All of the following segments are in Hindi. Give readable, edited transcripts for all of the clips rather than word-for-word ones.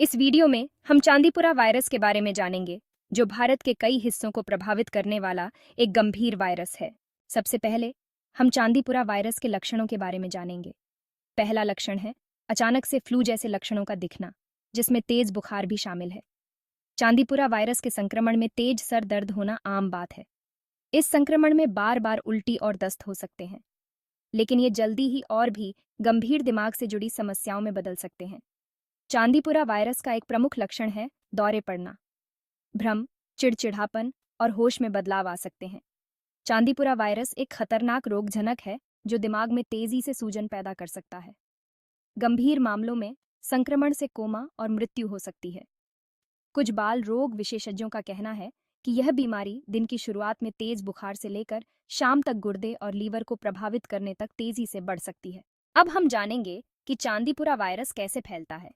इस वीडियो में हम चांदीपुरा वायरस के बारे में जानेंगे, जो भारत के कई हिस्सों को प्रभावित करने वाला एक गंभीर वायरस है। सबसे पहले हम चांदीपुरा वायरस के लक्षणों के बारे में जानेंगे। पहला लक्षण है अचानक से फ्लू जैसे लक्षणों का दिखना, जिसमें तेज बुखार भी शामिल है। चांदीपुरा वायरस के संक्रमण में तेज सर दर्द होना आम बात है। इस संक्रमण में बार बार उल्टी और दस्त हो सकते हैं, लेकिन ये जल्दी ही और भी गंभीर दिमाग से जुड़ी समस्याओं में बदल सकते हैं। चांदीपुरा वायरस का एक प्रमुख लक्षण है दौरे पड़ना, भ्रम, चिड़चिड़ापन और होश में बदलाव आ सकते हैं। चांदीपुरा वायरस एक खतरनाक रोगजनक है जो दिमाग में तेजी से सूजन पैदा कर सकता है। गंभीर मामलों में संक्रमण से कोमा और मृत्यु हो सकती है। कुछ बाल रोग विशेषज्ञों का कहना है कि यह बीमारी दिन की शुरुआत में तेज बुखार से लेकर शाम तक गुर्दे और लीवर को प्रभावित करने तक तेजी से बढ़ सकती है। अब हम जानेंगे कि चांदीपुरा वायरस कैसे फैलता है।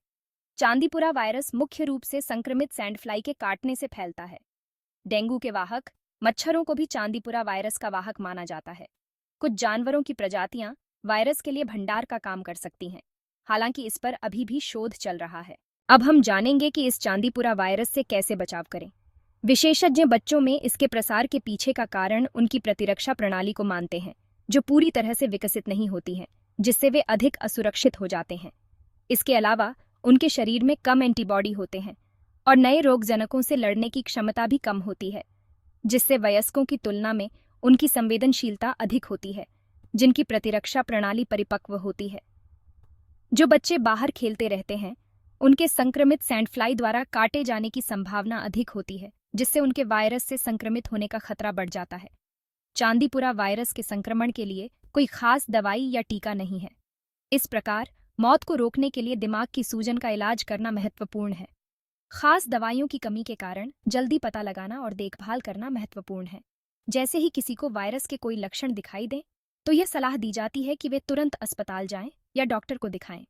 चांदीपुरा वायरस मुख्य रूप से संक्रमित सैंड फ्लाई के काटने से फैलता है। डेंगू के वाहक मच्छरों को भी चांदीपुरा वायरस का वाहक माना जाता है। कुछ जानवरों की प्रजातियां वायरस के लिए भंडार का काम कर सकती हैं, हालांकि इस पर अभी भी शोध चल रहा है। अब हम जानेंगे कि इस चांदीपुरा वायरस से कैसे बचाव करें। विशेषज्ञ बच्चों में इसके प्रसार के पीछे का कारण उनकी प्रतिरक्षा प्रणाली को मानते हैं, जो पूरी तरह से विकसित नहीं होती है, जिससे वे अधिक असुरक्षित हो जाते हैं। इसके अलावा उनके शरीर में कम एंटीबॉडी होते हैं और नए रोगजनकों से लड़ने की क्षमता भी कम होती है, जिससे वयस्कों की तुलना में उनकी संवेदनशीलता अधिक होती है, जिनकी प्रतिरक्षा प्रणाली परिपक्व होती है। जो बच्चे बाहर खेलते रहते हैं, उनके संक्रमित सैंड फ्लाई द्वारा काटे जाने की संभावना अधिक होती है, जिससे उनके वायरस से संक्रमित होने का खतरा बढ़ जाता है। चांदीपुरा वायरस के संक्रमण के लिए कोई खास दवाई या टीका नहीं है। इस प्रकार मौत को रोकने के लिए दिमाग की सूजन का इलाज करना महत्वपूर्ण है। खास दवाइयों की कमी के कारण जल्दी पता लगाना और देखभाल करना महत्वपूर्ण है। जैसे ही किसी को वायरस के कोई लक्षण दिखाई दें, तो यह सलाह दी जाती है कि वे तुरंत अस्पताल जाएं या डॉक्टर को दिखाएं।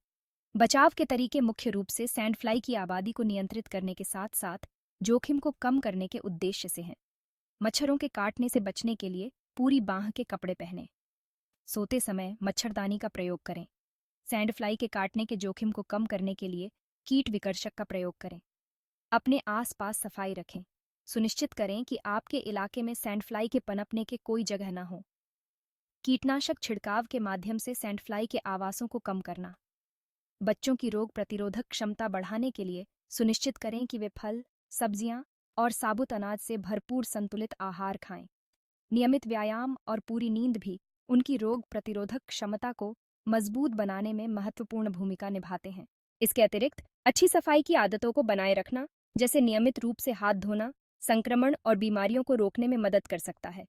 बचाव के तरीके मुख्य रूप से सैंड फ्लाई की आबादी को नियंत्रित करने के साथ साथ जोखिम को कम करने के उद्देश्य से हैं। मच्छरों के काटने से बचने के लिए पूरी बांह के कपड़े पहनें। सोते समय मच्छरदानी का प्रयोग करें। सैंड फ्लाई के काटने के जोखिम को कम करने के लिए कीट विकर्षक का प्रयोग करें। अपने आसपास सफाई रखें। सुनिश्चित करें कि आपके इलाके में सैंड फ्लाई के पनपने के कोई जगह न हो। कीटनाशक छिड़काव के माध्यम से सैंड फ्लाई के आवासों को कम करना। बच्चों की रोग प्रतिरोधक क्षमता बढ़ाने के लिए सुनिश्चित करें कि वे फल, सब्जियां और साबुत अनाज से भरपूर संतुलित आहार खाएं। नियमित व्यायाम और पूरी नींद भी उनकी रोग प्रतिरोधक क्षमता को मजबूत बनाने में महत्वपूर्ण भूमिका निभाते हैं। इसके अतिरिक्त अच्छी सफाई की आदतों को बनाए रखना, जैसे नियमित रूप से हाथ धोना, संक्रमण और बीमारियों को रोकने में मदद कर सकता है।